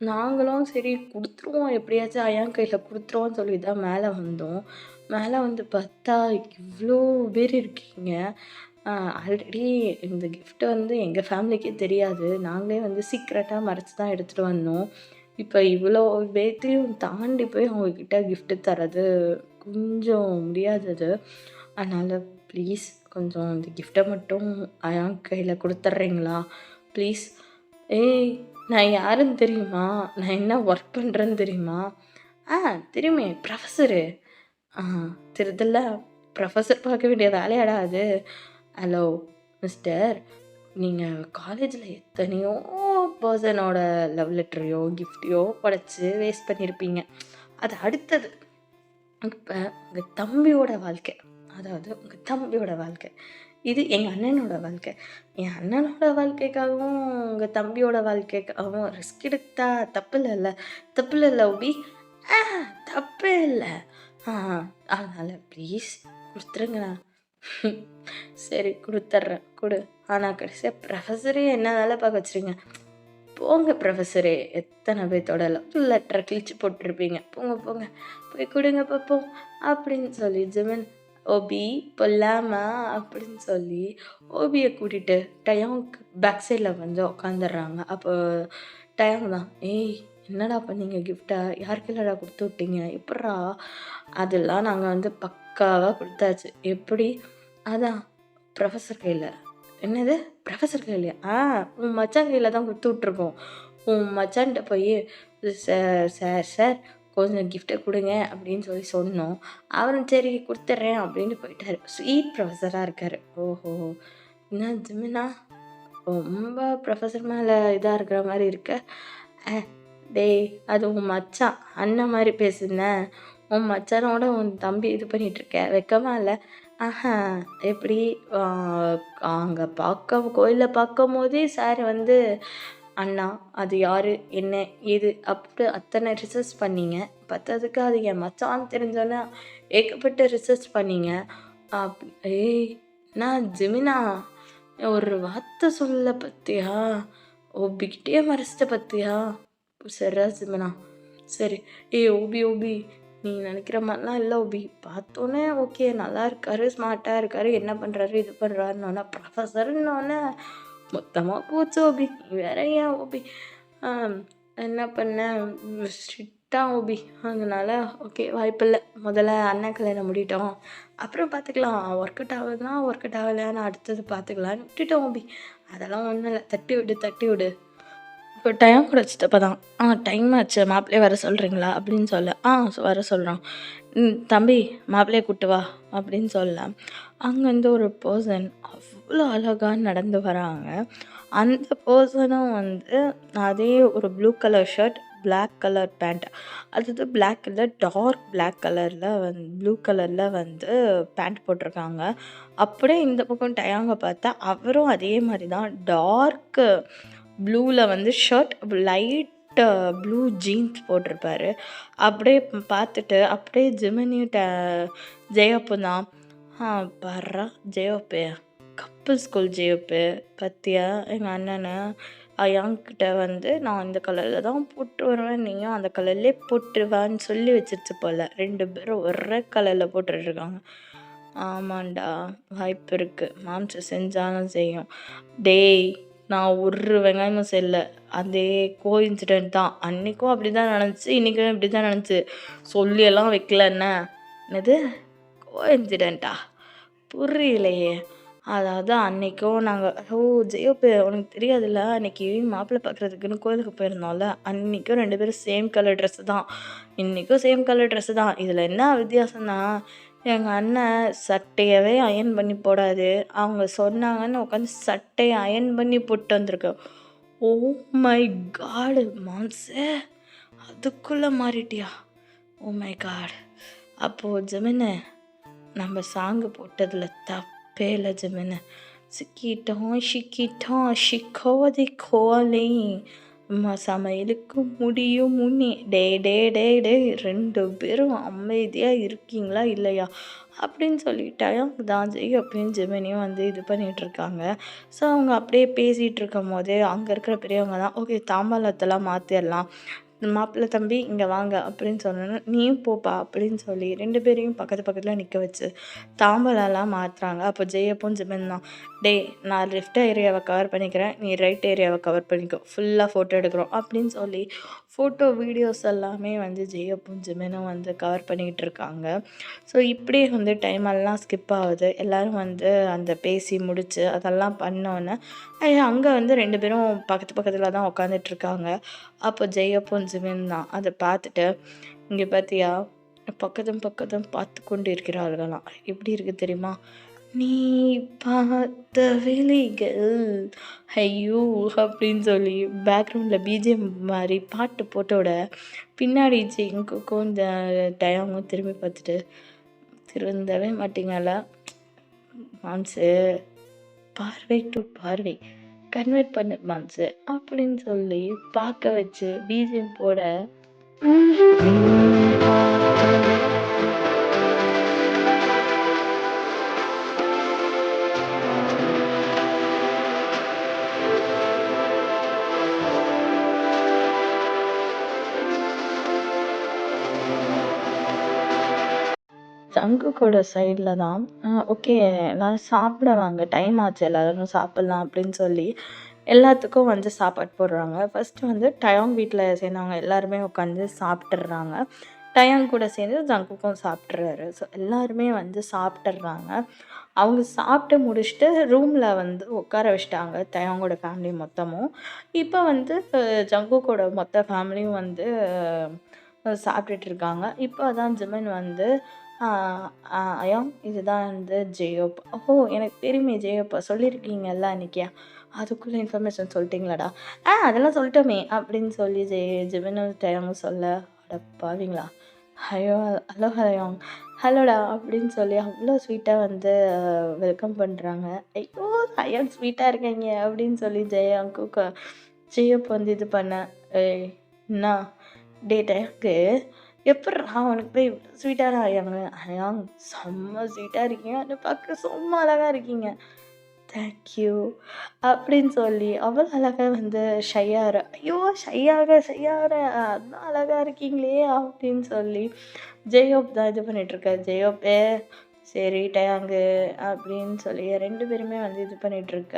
[SPEAKER 1] நாங்களும் சரி குடுத்துருவோம் எப்படியாச்சும் அயான் கையில குடுத்துருவோம்னு சொல்லி தான் மேல வந்தோம். மேல வந்து பார்த்தா இவ்ளோ பேர் இருக்கீங்க. ஆல்ரெடி இந்த கிஃப்ட் வந்து எங்க ஃபேமிலிக்கே தெரியாது. நாங்களே வந்து சீக்ரெட்டா மறைச்சு தான் எடுத்துட்டு வந்தோம். இப்ப இவ்ளோ பேத்தையும் தாண்டி போய் அவங்க கிட்ட கிஃப்ட் தர்றது கொஞ்சம் முடியாதது. அதனால ப்ளீஸ் கொஞ்சம் இந்த கிஃப்ட்ட மட்டும் அயான் கையில குடுத்துர்றீங்களா? ப்ளீஸ். ஏய் நான் யாருன்னு தெரியுமா? நான் என்ன ஒர்க் பண்றேன்னு தெரியுமா? ஆ தெரியுமே ப்ரொஃபஸரு. ஆ தெரியுதுல்ல. ப்ரொஃபஸர் பார்க்க வேண்டிய வேலையாடா அது? ஹலோ மிஸ்டர், நீங்க காலேஜ்ல எத்தனையோ பெர்சனோட லவ் லெட்டரையோ, கிஃப்ட்டையோ படைச்சு வேஸ்ட் பண்ணியிருப்பீங்க. அது அடுத்தது. இப்ப உங்க தம்பியோட வாழ்க்கை. அதாவது உங்க தம்பியோட வாழ்க்கை. இது எங்க அண்ணனோட வாழ்க்கை. என் அண்ணனோட வாழ்க்கைக்காகவும், உங்க தம்பியோட வாழ்க்கைக்காகவும் ரிஸ்க் எடுத்தா தப்பில்லல்ல. தப்பில்லல்ல அபி? ஆ தப்பே இல்ல. ஆ அதனால ப்ளீஸ் குடுத்துருங்கண்ணா. சரி குடுத்துர்றேன். குடு. ஆனா கடைசியா ப்ரொஃபஸரே என்ன வேல பார்க்க வச்சுருங்க. போங்க ப்ரொஃபஸரே. எத்தனை பேத்தோட லவ் லெட்டர கிழிச்சு போட்டுருப்பீங்க. போங்க, போங்க. போய் குடுங்க பாப்போம். அப்படின்னு சொல்லி ஜிமின், "ஓபி போலாமா?" அப்படின்னு சொல்லி ஓபிய கூட்டிட்டு டயாங்க்கு பேக் சைட்ல வந்து உட்காந்துர்றாங்க. அப்போ டயாங் தான், "ஏய் என்னடா பண்ணீங்க கிஃப்ட்ட? யார் கையிலடா குடுத்து விட்டீங்க? எப்புட்றா?" அதெல்லாம் நாங்க வந்து பக்காவா குடுத்தாச்சு. எப்படி? அதான் ப்ரொஃபஸர் கையில. என்னது? ப்ரொஃபஸர் கையிலயா? உன் மச்சான் கையில தான் குடுத்து விட்டுருக்கோம். உன் மச்சான்ட்ட போயி, "சார் சார் சார் கொஞ்சம் கிஃப்ட்ட குடுங்க" அப்படின்னு சொல்லி சொன்னோம். அவரும் சரி குடுத்துர்றேன் அப்படின்னு போயிட்டாரு. ஸ்வீட் ப்ரொஃபஸரா இருக்காரு. ஓஹோ! என்ன ஜிமினா? ரொம்ப ப்ரொஃபஸர் மேல இதா இருக்கிற மாரி இருக்க. அ டேய் அது உன் மச்சான். அண்ணன் மாரி பேசுன. உன் மச்சானோட உன் தம்பி இது பண்ணிட்டுருக்க. வெட்கமா இல்ல? ஆஹா எப்படி ஆ அங்க கோயில்ல பார்க்கும்போதே சார் வந்து, "அண்ணா அது யாரு? என்ன? ஏது?" அப்படி அத்தனை ரிசர்ச் பண்ணீங்க. பத்தாததுக்கு அது என் மச்சான்னு தெரிஞ்சோன்னே ஏகப்பட்ட ரிசர்ச் பண்ணீங்க. அப் ஏய் நான் ஜெமினா ஒரு வார்த்தை சொல்லல பாத்தியா? ஓபிக்கிட்டயே மறைச்சிட்ட பாத்தியா? சரிடா ஜெமினா. சரி. ஏய் ஓபி ஓபி நீ நினைக்கிற மாதிரிலாம் இல்லை ஓபி. பார்த்தோன்னே ஓகே நல்லா இருக்காரு, ஸ்மார்ட்டாக இருக்காரு, என்ன பண்ணுறாரு இது பண்ணுறாருன்னொன்னே ப்ரொஃபஸர்ன்னொன்னே மொத்தமாக போச்சு ஓபி. நீ வேற ஏன் ஓபி என்ன பண்ண ஸ்ட்ரிக்டாக ஓபி. அதனால ஓகே வாய்ப்பில்லை. முதல்ல அண்ணன் கல்யாணம் முடிட்டோம். அப்புறம் பார்த்துக்கலாம். ஒர்க் அவுட் ஆகுதுன்னா ஒர்க் அவுட் ஆகலைன்னு அடுத்தது பார்த்துக்கலான்னு விட்டுட்டோம் ஓபி. அதெல்லாம் ஒன்றும் இல்லை. தட்டி விடு தட்டி விடு. இப்போ டைம் கூட சித்தப்பா தான். டைம் ஆச்சு மாப்பிள்ளைய வர சொல்கிறீங்களா அப்படின்னு சொல்ல, வர சொல்கிறோம். தம்பி மாப்பிள்ளைய கூட்டு வா அப்படின்னு சொல்லலாம். அங்கேருந்து ஒரு பர்சன் அவ்வளோ அழகா நடந்து வராங்க. அந்த பர்சனும் வந்து அதே ஒரு blue colour shirt, black colour pant. அதாவது பிளாக் கலர் டார்க் பிளாக் கலரில் ப்ளூ கலரில் வந்து பேண்ட் போட்டிருக்காங்க. அப்படியே இந்த பக்கம் டயாங்க பார்த்தா அவரும் அதே மாதிரி தான் டார்க் ப்ளூவில் வந்து ஷர்ட், லைட் ப்ளூ ஜீன்ஸ் போட்டிருப்பாரு. அப்படியே பார்த்துட்டு அப்படியே ஜெமினியும் ஜெயப்பும் தான். பாருடா ஜெயப்பு, கப்பல் ஸ்கூல் ஜெயப்பு பத்தியா எங்கள் அண்ணனை அயாங்கிட்ட வந்து நான் இந்த கலரில் தான் போட்டு வருவேன், நீயும் அந்த கலர்லேயே போட்டுருவான்னு சொல்லி வச்சிருச்சு போல். 2 பேரும் ஒரே கலரில் போட்டுட்ருக்காங்க. ஆமாண்டா, வாய்ப்பு இருக்குது, மாம்சம் செஞ்சாலும் செய்யும். டேய், நான் ஒரு வெங்காயமும் செய்யல, அதே கோஇன்சிடென்ட் தான். அன்றைக்கும் அப்படி தான் நடந்துச்சு, இன்றைக்கும் இப்படி தான் நடந்துச்சு. சொல்லியெல்லாம் வைக்கல. என்னது கோஇன்சிடென்ட்டா? புரியலையே. அதாவது அன்றைக்கும் நாங்கள் ஜெயோப்பு உனக்கு தெரியாதுல்ல, அன்றைக்கி மாப்பிள்ளை பார்க்குறதுக்குன்னு கோயிலுக்கு போயிருந்தோம்ல, அன்றைக்கும் 2 பேரும் சேம் கலர் ட்ரெஸ்ஸு தான், இன்றைக்கும் சேம் கலர் ட்ரெஸ்ஸு தான். இதில் என்ன வித்தியாசம்னா, எங்கள் அண்ணன் சட்டையவே அயர்ன் பண்ணி போடாது, அவங்க சொன்னாங்கன்னு உட்காந்து சட்டையை அயர்ன் பண்ணி போட்டு வந்திருக்கேன். ஓ மை காடு மாம்சே, அதுக்குள்ளே மாறிட்டியா? Oh my God. அப்போது ஜெமினு, நம்ம சாங்கு போட்டதில் தப்பே இல்லை ஜெமினு. சிக்கிட்டோம் சிக்கிட்டோம் சிக்கோதி கோலை சமையலுக்கு முடியும் முன்னே. டே டே டே டே 2 பேரும் அமைதியாக இருக்கீங்களா இல்லையா அப்படின்னு சொல்லிட்டாயும் தான் அப்பயும் ஜெமினியும் வந்து இது பண்ணிகிட்ருக்காங்க. ஸோ அவங்க அப்படியே பேசிகிட்டு இருக்கும் போது அங்கே இருக்கிற பெரியவங்க தான், ஓகே தாம்பாளத்தெல்லாம் மாற்றிடலாம், மாப்பிள்ளை தம்பி இங்கே வாங்க அப்படின்னு சொன்னோன்னா, நீயும் போப்பா அப்படின்னு சொல்லி 2 பேரையும் பக்கத்தில் நிற்க வச்சு தாம்பலெல்லாம் மாற்றுறாங்க. அப்போ ஜெயப்பும் ஜெமின் தான், டேய் நான் லெஃப்ட் ஏரியாவை கவர் பண்ணிக்கிறேன், நீ ரைட் ஏரியாவை கவர் பண்ணிக்கோ, ஃபுல்லாக ஃபோட்டோ எடுக்கிறோம் அப்படின்னு சொல்லி ஃபோட்டோ வீடியோஸ் எல்லாமே வந்து ஜெயப்பும் ஜெமினும் வந்து கவர் பண்ணிக்கிட்டு இருக்காங்க. ஸோ இப்படியே வந்து டைமெல்லாம் ஸ்கிப் ஆகுது. எல்லோரும் வந்து அந்த பேசி முடித்து அதெல்லாம் பண்ணோன்னே அங்கே வந்து 2 பேரும் பக்கத்தில் தான் உட்காந்துட்ருக்காங்க. அப்போ ஜெயப்பும் ஜெமின் தான் அதை பார்த்துட்டு, இங்கே பார்த்தியா பக்கத்தும் பார்த்து கொண்டு இருக்கிறார்களாம். எப்படி இருக்குது தெரியுமா? நீ பார்த்த விழிகள் ஐயோ அப்படின்னு சொல்லி பேக்ரவுண்டில் பிஜிஎம் மாதிரி பாட்டு போட்டோட பின்னாடி ஜெங்குக்கும் இந்த டயமும் திரும்பி பார்த்துட்டு, திருந்தவே மாட்டீங்களா மாம்சு, பார்வை டு பார்வை கன்வெர்ட் பண்ணு மாம்சு அப்படின்னு சொல்லி பார்க்க வச்சு பிஜிஎம் போட சங்குக்கோட சைடில் தான் ஓகே எல்லோரும் சாப்பிட வாங்க, டைம் ஆச்சு எல்லோரும் சாப்பிட்லாம் அப்படின்னு சொல்லி எல்லாத்துக்கும் வந்து சாப்பாடு போடுறாங்க. ஃபஸ்ட்டு வந்து டயாங் வீட்டில் சேர்ந்தவங்க எல்லாருமே உட்காந்து சாப்பிட்டுடுறாங்க. டயாங் கூட சேர்ந்து ஜங்குக்கும் சாப்பிட்றாரு. ஸோ எல்லாருமே வந்து சாப்பிட்டுடுறாங்க. அவங்க சாப்பிட்டு முடிச்சுட்டு ரூமில் வந்து உட்கார வச்சுட்டாங்க டயாங்கோட ஃபேமிலி மொத்தமும். இப்போ வந்து ஜங்குக்கோட மொத்த ஃபேமிலியும் வந்து சாப்பிட்டுட்டு இருக்காங்க. இப்போ அதான் ஜிமின் வந்து அயாங் இதுதான் வந்து ஜெயோப். ஓ எனக்கு தெரியுமே ஜெயோப்பா, சொல்லியிருக்கீங்கல்ல அன்றைக்கியா, அதுக்குள்ளே இன்ஃபர்மேஷன் சொல்லிட்டீங்களாடா? அதெல்லாம் சொல்லிட்டோமே அப்படின்னு சொல்லி ஜிமினும் டயாங்கும் சொல்ல, அட பாவீங்களா, ஹலோ ஹலோ ஹலோயாங் ஹலோடா அப்படின்னு சொல்லி அவ்வளோ ஸ்வீட்டாக வந்து வெல்கம் பண்ணுறாங்க. ஐயோ அயாங் ஸ்வீட்டாக இருக்கீங்க அப்படின்னு சொல்லி ஜெயாங்க்கு ஜெயோப் வந்து இது பண்ண, ஏய் என்ன டே டயாங்கு எப்புட்றா உனக்கு போய் ஸ்வீட்டாக ஆயாங்க? அயாங் செம்ம ஸ்வீட்டாக இருக்கீங்க, அதை பார்க்க செம்ம அழகாக இருக்கீங்க, தேங்க்யூ அப்படின்னு சொல்லி அவ்வளோ அழகாக வந்து ஷையாகிற, ஐயோ ஷையாக அதான் அழகாக இருக்கீங்களே அப்படின்னு சொல்லி ஜெயோப் தான் இது பண்ணிகிட்ருக்காரு. ஜெயோப்பே சரி டயாங்கு அப்படின்னு சொல்லி 2 பேருமே வந்து இது பண்ணிகிட்ருக்க.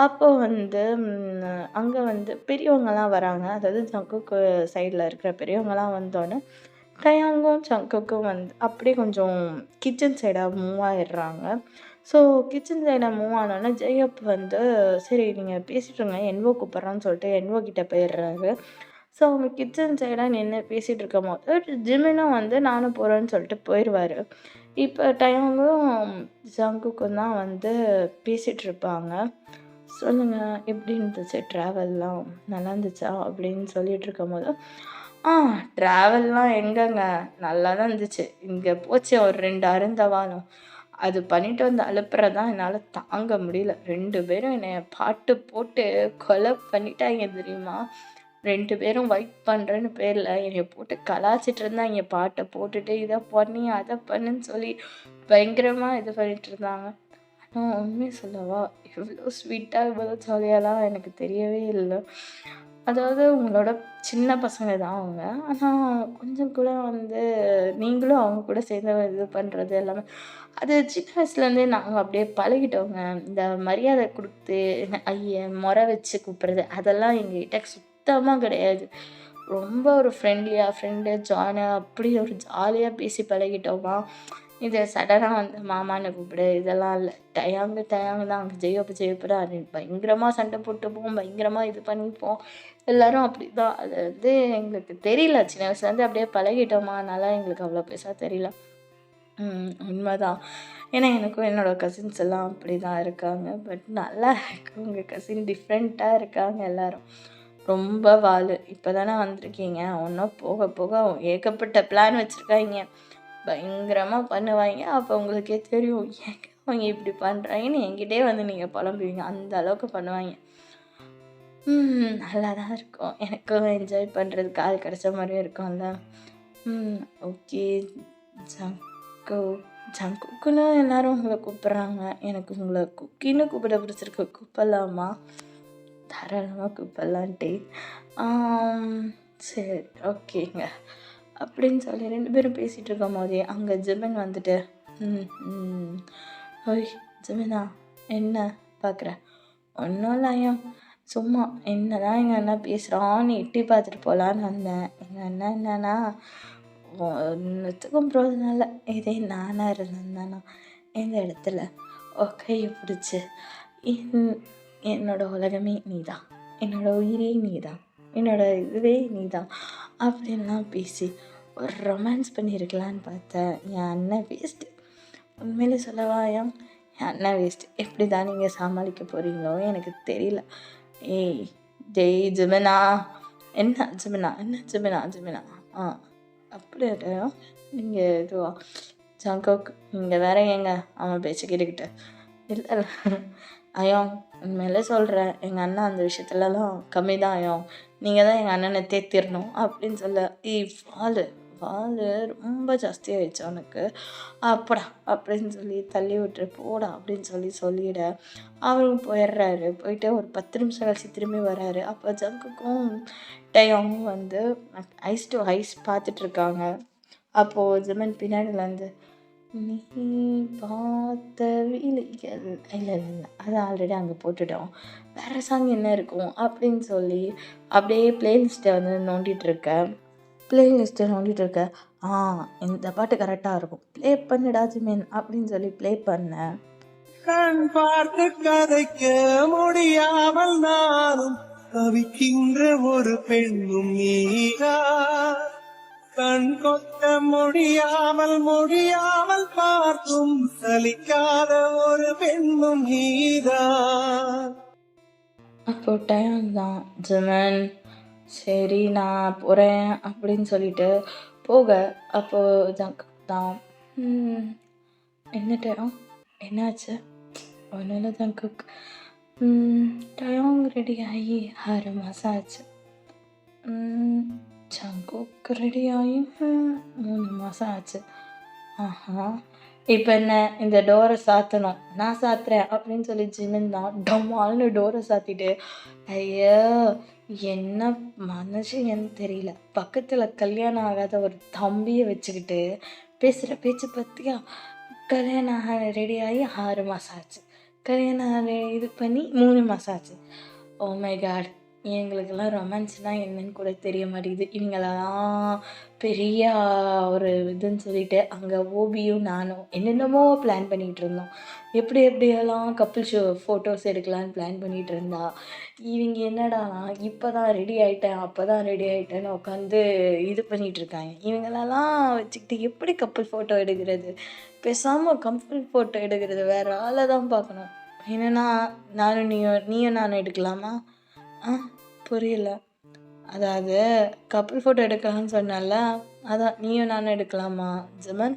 [SPEAKER 1] அப்போ வந்து அங்கே வந்து பெரியவங்கலாம் வராங்க. அதாவது ஜங்குக்கு சைடில் இருக்கிற பெரியவங்கலாம் வந்தோடனே டயாங்கும் ஜங்குக்கும் வந்து அப்படியே கொஞ்சம் கிச்சன் சைடாக மூவ் ஆகிடுறாங்க. ஸோ கிச்சன் சைடாக மூவ் ஆனோடனே ஜெயப் வந்து சரி நீங்கள் பேசிட்டுருங்க, என்வோ கூப்பிட்றான்னு சொல்லிட்டு என்வோ கிட்டே போயிடுறாரு. ஸோ அவங்க கிச்சன் சைடாக நின்று பேசிகிட்டு இருக்கும்போது ஜிமினும் வந்து நானும் போகிறேன்னு சொல்லிட்டு போயிடுவார். இப்போ டயங்கும் ஜங்குக்கும் தான் வந்து பேசிகிட்டு இருப்பாங்க. சொல்லுங்க, எப்படி இருந்துச்சு ட்ராவல்லாம்? நல்லா இருந்துச்சா? அப்படின்னு சொல்லிட்டு இருக்கும்போது, ஆ ட்ராவல்லாம் எங்கங்க நல்லா தான் இருந்துச்சு. இங்கே போச்சு ஒரு 2 அருந்தவானம். அது பண்ணிட்டு வந்து அலுப்புறதான் என்னால் தாங்க முடியல. 2 பேரும் என்னைய பாட்டு போட்டு கொலை பண்ணிட்டாங்க தெரியுமா? 2 பேரும் வைப் பண்ணுறேன்னு பேரில் என்னைய போட்டு கலாய்ச்சிட்டு இருந்தாங்க. பாட்டை போட்டுட்டு இதை பண்ணி அதை பண்ணுன்னு சொல்லி பயங்கரமாக இது பண்ணிட்டு இருந்தாங்க. ஆனால் உண்மையை சொல்லவா, இவ்வளோ ஸ்வீட்டாக இவ்வளோ ஜாலியாலாம் எனக்கு தெரியவே இல்லை. அதாவது உங்களோட சின்ன பசங்க தான் அவங்க. ஆனால் கொஞ்சம் கூட வந்து நீங்களும் அவங்க கூட சேர்ந்து இது பண்ணுறது எல்லாமே அது சின்ன வயசுலேருந்தே நாங்கள் அப்படியே பழகிட்டோங்க. இந்த மரியாதை கொடுத்து ஐயன் முறை வச்சு கூப்பிட்றது அதெல்லாம் எங்ககிட்ட சுத்தமாக கிடையாது. ரொம்ப ஒரு ஃப்ரெண்டு ஜாலியாக அப்படி ஒரு ஜாலியாக பேசி பழகிட்டோமா. இது சடனாக வந்து மாமான்னு கூப்பிடு இதெல்லாம் இல்லை. டயாங்கு தான் அங்கே ஜெயப்பு தான் பயங்கரமாக சண்டை போட்டுப்போம், பயங்கரமாக இது பண்ணிப்போம். எல்லோரும் அப்படி தான். அது வந்து எங்களுக்கு தெரியல, சின்ன வயசுலேருந்து அப்படியே பழகிட்டோமா, அதனால எங்களுக்கு அவ்வளோ பெருசாக தெரியல. உண்மைதான். ஏன்னா எனக்கும் என்னோடய கசின்ஸ் எல்லாம் அப்படி தான் இருக்காங்க. பட் நல்லா இருக்கு, உங்கள் கசின் டிஃப்ரெண்ட்டாக இருக்காங்க எல்லோரும். ரொம்ப வால். இப்போ தானே வந்திருக்கீங்க, ஒன்றும் போக போக ஏகப்பட்ட பிளான் வச்சுருக்காங்க. பயங்கரமாக பண்ணுவாங்க. அப்போ உங்களுக்கே தெரியும் ஏங்க அவங்க இப்படி பண்ணுறாங்கன்னு என்கிட்டயே வந்து நீங்கள் புலம்புவீங்க. அந்த அளவுக்கு பண்ணுவாங்க. நல்லா தான் இருக்கும். எனக்கும் என்ஜாய் பண்ணுறதுக்கு ஆள் கிடச்ச மாதிரியும் இருக்கும்ல. ஓகே. ஜங்குக்குன்னு எல்லோரும் உங்களை கூப்பிட்றாங்க. எனக்கு உங்களை குக்கின்னு கூப்பிட பிடிச்சிருக்கு. கூப்பிடலாமா? தாராளமாக கூப்பிடலான்ட்டு. சரி, ஓகேங்க அப்படின்னு சொல்லி 2 பேரும் பேசிகிட்டு இருக்கும் போதே அங்கே ஜிமின் வந்துட்டு ஓய் ஜிமினா, என்ன பார்க்குற? ஒன்றும் இல்லையா, சும்மா என்ன தான் எங்கள் அண்ணா பேசுகிறான்னு எட்டி பார்த்துட்டு போகலான்னு வந்தேன். எங்கள் அண்ணா என்னன்னா ஒன்றுத்துக்கும் பிரோஜனம் இல்லை. இதே நானாக இருந்தேன்னா இந்த இடத்துல கையை பிடிச்சி என்னோட உலகமே நீ தான், என்னோட உயிரே நீ தான், என்னோட இதுவே நீ தான் அப்படின்லாம் பேசி ஒரு ரொமான்ஸ் பண்ணியிருக்கலான்னு பார்த்தேன். என் அண்ணன் வேஸ்ட்டு. உண்மையிலே சொல்லவா என் அண்ணன் வேஸ்ட்டு. எப்படி தான் நீங்கள் சமாளிக்க போகிறீங்களோ எனக்கு தெரியல. டேய் ஜிமினா, என்ன ஜிமினா அப்படியா நீங்கள் இதுவா ஜங்கோக் நீங்கள் வேற ஏங்க அவன் பேச்ச கேட்டுக்கிட்டு? இல்லை ஐயோ, உண்மையிலே சொல்கிறேன், எங்கள் அண்ணன் அந்த விஷயத்துலலாம் கம்மி தான். ஐயோ, நீங்கள் தான் எங்கள் அண்ணனை தேத்திடணும் அப்படின்னு சொல்ல. வால் ரொம்ப ஜாஸ்தியாகிடுச்சு அவனுக்கு. அப்படா அப்படின்னு சொல்லி தள்ளி விட்டுரு, போடா அப்படின்னு சொல்லிட அவரும் போயிடுறாரு. போயிட்டு ஒரு 10 நிமிஷம் கழிச்சு திரும்பி வர்றாரு. அப்போ ஜங்குக்கும் டயாங்கும் வந்து ஐஸ் டு ஐஸ் பார்த்துட்ருக்காங்க. அப்போது ஜிமின் பின்னாடிலேருந்து நீ பார்த்த விழிகள் இல்லை அது ஆல்ரெடி அங்கே போட்டுட்டோம், வேறு சாங் என்ன இருக்கும் அப்படின்னு சொல்லி அப்படியே பிளேலிஸ்ட்டை வந்து நோண்டிகிட்ருக்கேன். இந்த பாட்டு கரெக்டாக இருக்கும், ப்ளே பண்ணுடா ஜிமின் அப்படின்னு சொல்லி ப்ளே பண்ணேன்.
[SPEAKER 2] கண் பார்த்து கதைக்க முடியாமல் நானும் தவிக்கின்ற ஒரு பெண்ணும் நீரா, கண் கொத்த முடியாமல் பார்த்தும் சலிக்காத ஒரு பெண்ணும் நீரா.
[SPEAKER 1] அப்போ டைம் தான் ஜிமின் சரி நான் போகிறேன் அப்படின்னு சொல்லிட்டு போக, அப்போது ஜங்க் தான் என்ன டைம் என்னாச்சு? ஒன்றும் இல்லை ஜங்குக், டயாங் ரெடி ஆகி 6 மாதம் ஆச்சு. ஜங்குக் ரெடி ஆகி 3 மாதம் ஆச்சு. இப்போ என்ன, இந்த டோரை சாத்தணும், நான் சாத்துறேன் அப்படின்னு சொல்லி ஜிமின் தான் டமால்னு டோரை சாத்திட்டு, ஐயோ என்ன மனுஷன்னு தெரியல, பக்கத்தில் கல்யாணம் ஆகாத ஒரு தம்பியை வச்சுக்கிட்டு பேசுகிற பேச்சு பார்த்தியா? கல்யாணம் ரெடி ஆகி 6 மாதம் ஆச்சு, கல்யாணம் இது பண்ணி 3 மாதம் ஆச்சு. ஓ மை காட், எங்களுக்கெல்லாம் ரொமான்ஸ்னால் என்னன்னு கூட தெரிய மாட்டேங்குது. இவங்களலாம் பெரிய ஒரு இதுன்னு சொல்லிட்டு அங்கே ஓபியும் நானும் என்னென்னமோ பிளான் பண்ணிகிட்டு இருந்தோம். எப்படி எப்படியெல்லாம் கப்புள் ஃபோட்டோஸ் எடுக்கலான்னு பிளான் பண்ணிகிட்டு இருந்தா, இவங்க என்னடானா இப்போ தான் ரெடி ஆகிட்டேன் அப்போ தான் ரெடி ஆகிட்டேன்னு உட்காந்து இது பண்ணிகிட்டு இருக்காங்க. இவங்களெல்லாம் வச்சுக்கிட்டு எப்படி கப்புள் ஃபோட்டோ எடுக்கிறது? பேசாமல் கப்புள் ஃபோட்டோ எடுக்கிறது வேறு ஆளை தான் பார்க்கணும். என்னன்னா நீயும் நானும் எடுக்கலாமா? ஆ புரியல. அதாவது கப்புள் ஃபோட்டோ எடுக்கலாம்னு சொன்னேன்ல, அதான் நீயும் நானும் எடுக்கலாமா ஜிமன்?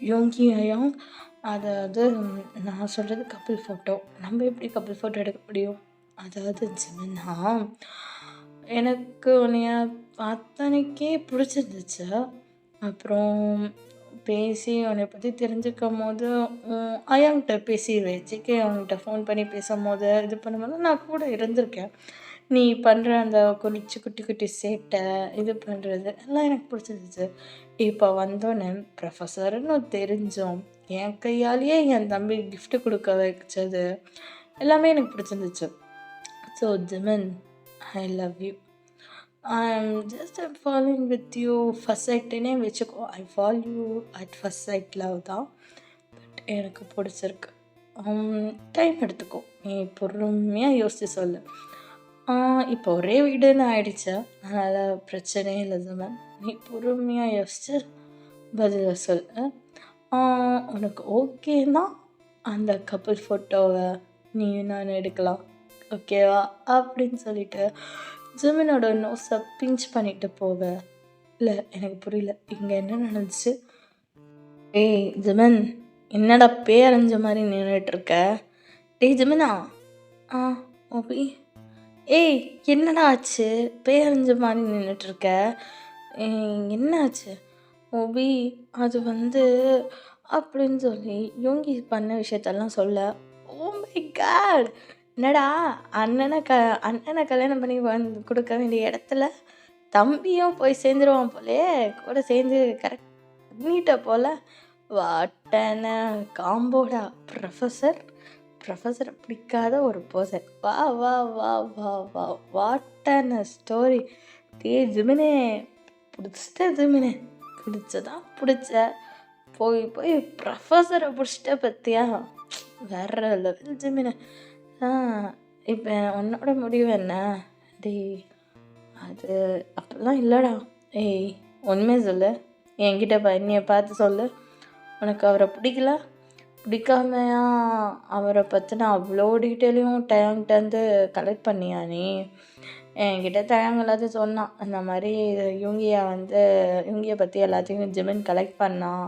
[SPEAKER 1] யோங்கியும் அதாவது நான் சொல்கிறது கப்புள் ஃபோட்டோ. நம்ம எப்படி கப்புள் ஃபோட்டோ எடுக்க முடியும்? அதாவது ஜிமன்னா, எனக்கு உன்னைய பார்த்தனைக்கே பிடிச்சிருந்துச்சு. அப்புறம் பேசி உன்னை பற்றி தெரிஞ்சுக்கும்போது அயாங்கிட்ட பேசிடுவேன். அவங்ககிட்ட ஃபோன் பண்ணி பேசும்போது இது பண்ணும்போது நான் கூட இருந்திருக்கேன். நீ பண்ணுற அந்த குட்டி குட்டி சேட்டை இது பண்ணுறது எல்லாம் எனக்கு பிடிச்சிருந்துச்சு. இப்போ வந்தோன்னே ப்ரொஃபஸர்னு தெரிஞ்சோம், என் கையாலேயே என் தம்பி gift கொடுக்க வச்சது எல்லாமே எனக்கு பிடிச்சிருந்துச்சு. So Jimin, I love you. I'm following with you first சைட்னே வச்சுக்கோ. I fall you at first sight love தான். பட் எனக்கு பிடிச்சிருக்கு. டைம் எடுத்துக்கோ. நீ பொறுமையாக யோசித்து சொல்லு. இப்போ ஒரே வீடுன்னு ஆயிடுச்சு, அதனால் பிரச்சனையே இல்லை ஜிமன். நீ பொறுமையாக யோசிச்சு பதிலை சொல்லு. உனக்கு ஓகேன்னா அந்த கப்புள் ஃபோட்டோவை நீயும் நான் எடுக்கலாம், ஓகேவா? அப்படின்னு சொல்லிட்டு ஜிமனோட நோஸை பிஞ்ச் பண்ணிட்டு போக. இல்லை எனக்கு புரியல, இங்கே என்ன நடந்துச்சு? ஏய் ஜிமன், என்னடா பேரஞ்ச மாதிரி நின்றுட்டுருக்க? டேய் ஜிமனா. ஆ ஓபி. ஏய் என்னடா ஆச்சு? பேரஞ்ச மாதிரி நின்றுட்டுருக்க, என்ன ஆச்சு? ஓபி அது வந்து அப்படின்னு சொல்லி யோங்கி பண்ண விஷயத்தெல்லாம் சொல்ல. ஓ மை காட், என்னடா அண்ணனை கல்யாணம் பண்ணி கொடுக்க வேண்டிய இடத்துல தம்பியும் போய் சேர்ந்துருவான் போலே, கூட சேர்ந்து கரெக்ட் பண்ணிட்ட போல. வாட்டன காம்போடா ப்ரொஃபஸரை பிடிக்காத ஒரு பர்சன். வா வா வா வா வா வாட்டன ஸ்டோரி. டே ஜிமினே, பிடிச்சிட்ட ஜிமினே, பிடிச்சதான் பிடிச்ச, போய் போய் ப்ரொஃபஸரை பிடிச்சிட்ட பற்றியா? வேற லெவல் ஜிமினே. இப்போ உன்னோட முடிவு என்ன? டேய் அது அப்படிலாம் இல்லைடா. ஏய் உண்மையை சொல்லு, என்கிட்ட என்னையை பார்த்து சொல்லு. உனக்கு அவரை பிடிக்காமையா அவரை பற்றின அவ்வளோ டீட்டெயிலையும் டேங்கிட்டேருந்து கலெக்ட் பண்ணியா நீ? என்கிட்ட தயங்க எல்லாத்தையும் சொன்னான். அந்த மாதிரி யூங்கியை பற்றி எல்லாத்தையும் ஜிமின் கலெக்ட் பண்ணான்.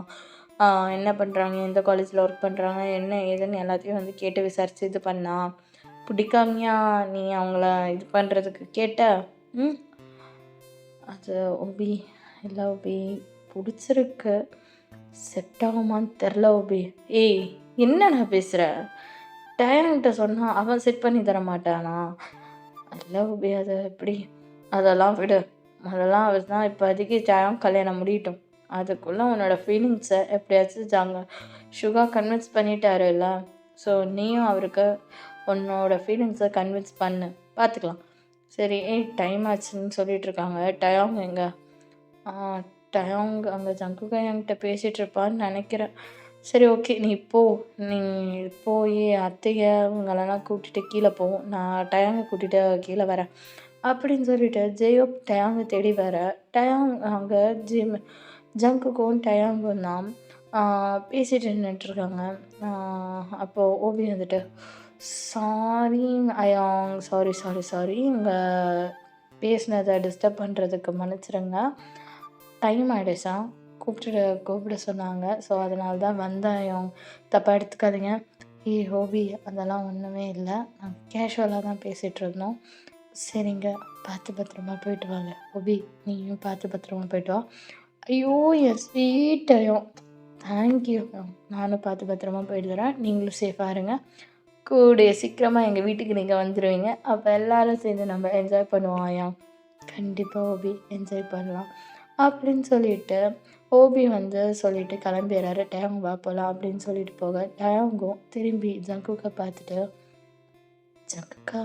[SPEAKER 1] என்ன பண்ணுறாங்க, எந்த காலேஜில் ஒர்க் பண்ணுறாங்க, என்ன ஏதுன்னு எல்லாத்தையும் வந்து கேட்டு விசாரித்து இது பண்ணான். பிடிக்காமையா நீ அவங்கள இது பண்ணுறதுக்கு கேட்ட? அது ஓபி இல்லை ஓபி, பிடிச்சிருக்கு, செட் ஆகுமான்னு தெரில ஓபி. ஏய் என்னண்ணா பேசுகிற? டயன்கிட்ட சொன்னால் அவன் செட் பண்ணி தர மாட்டானா? இல்லை ஓபி, அது எப்படி? அதெல்லாம் விடு. அதெல்லாம் அவர் தான் இப்போதைக்கு டயம் கல்யாணம் முடியட்டும். அதுக்குள்ளே உன்னோட ஃபீலிங்ஸை எப்படியாச்சும் சுகா கன்வின்ஸ் பண்ணிட்டாரு இல்லை? ஸோ நீயும் அவருக்கு உன்னோட ஃபீலிங்ஸை கன்வின்ஸ் பண்ணு, பார்த்துக்கலாம். சரி, டைம் ஆச்சுன்னு சொல்லிகிட்ருக்காங்க. டயாங் எங்கே? டயாங் அங்கே ஜங்குகா என்கிட்ட பேசிகிட்ருப்பான்னு நினைக்கிறேன். சரி ஓகே, நீ போய் அத்தையை இவங்களெல்லாம் கூட்டிகிட்டு கீழே போவோம், நான் டயாங்கை கூட்டிகிட்டு கீழே வரேன் அப்படின்னு சொல்லிட்டு ஜெயோப் டயாங்கை தேடி வர. டயாங் அங்கே ஜங்குக்கும் டயாங்கும் தான் பேசிகிட்டு நின்றுட்டுருக்காங்க. அப்போது ஓபி வந்துட்டு, சாரி அயாங், சாரி இங்கே பேசினதை டிஸ்டர்ப் பண்ணுறதுக்கு மன்னிச்சிடுங்க. டைம் ஆகிடுச்சா, கூப்பிட சொன்னாங்க. ஸோ அதனால தான் வந்தேன். தப்பாக எடுத்துக்காதீங்க. ஓபி அதெல்லாம் ஒன்றுமே இல்லை, நான் கேஷுவலாக தான் பேசிகிட்டு இருந்தோம். சரிங்க, பார்த்து பத்திரமா போயிட்டு வாங்க. ஓபி நீயும் பார்த்து பத்திரமா போயிட்டு வா. ஐயோ என் ஸ்வீட் அயம், தேங்க்யூ. நானும் பார்த்து பத்திரமா போயிட்டு வரேன், நீங்களும் சேஃபாக இருங்க. கூடிய சீக்கிரமாக எங்கள் வீட்டுக்கு நீங்கள் வந்துடுவீங்க, அப்போ எல்லோரும் சேர்ந்து நம்ம என்ஜாய் பண்ணுவோம். ஐயா கண்டிப்பாக ஓபி என்ஜாய் பண்ணலாம் அப்படின்னு சொல்லிட்டு ஓபி வந்து சொல்லிட்டு கிளம்பிடுறாரு. டயாங் வா போகலாம் அப்படின்னு சொல்லிட்டு போக, டயாங்கும் திரும்பி ஜங்குக்கை பார்த்துட்டு, ஜங்கக்கா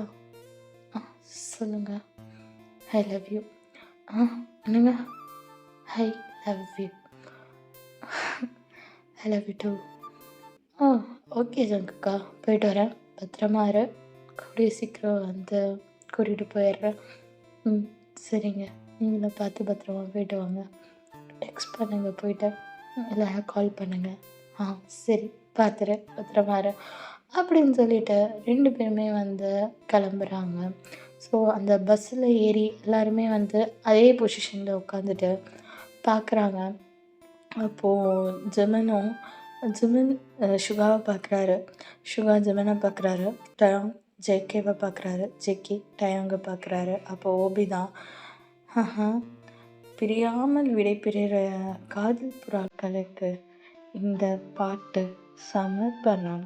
[SPEAKER 1] ஆ சொல்லுங்க. ஐ லவ் யூ. ஆ என்னங்க? I love you. I love you too. ஆ ஓகே ஜங்கக்கா, போயிட்டு வரேன். பத்திரமா இரு. கூடிய சீக்கிரம் வந்து கூட்டிகிட்டு போயிடுறேன். ம் சரிங்க. நீங்களும் பார்த்து பத்திரமா போயிட்டு வாங்க. டெக்ஸ்ட் பண்ணுங்க போயிட்டு. இல்லைனா கால் பண்ணுங்க. ஆ சரி, பார்த்துரு, பத்திரமா இரு அப்படின்னு சொல்லிட்டு 2 பேருமே வந்து கிளம்புறாங்க. ஸோ அந்த பஸ்ஸில் ஏறி எல்லாருமே வந்து அதே பொசிஷனில் உட்காந்துட்டு பார்க்குறாங்க. அப்போது ஜிமின் சுகாவை பார்க்குறாரு. சுகா ஜிமினை பார்க்குறாரு. டயாங் ஜேகேவை பார்க்குறாரு. ஜேகே டயாங்கை பார்க்குறாரு. அப்போது ஓபி தான், ஆஹா, பிரியாமல் விடைபெறுகிற காதல் புறாக்களுக்கு இந்த பாட்டு சமர்ப்பணம்.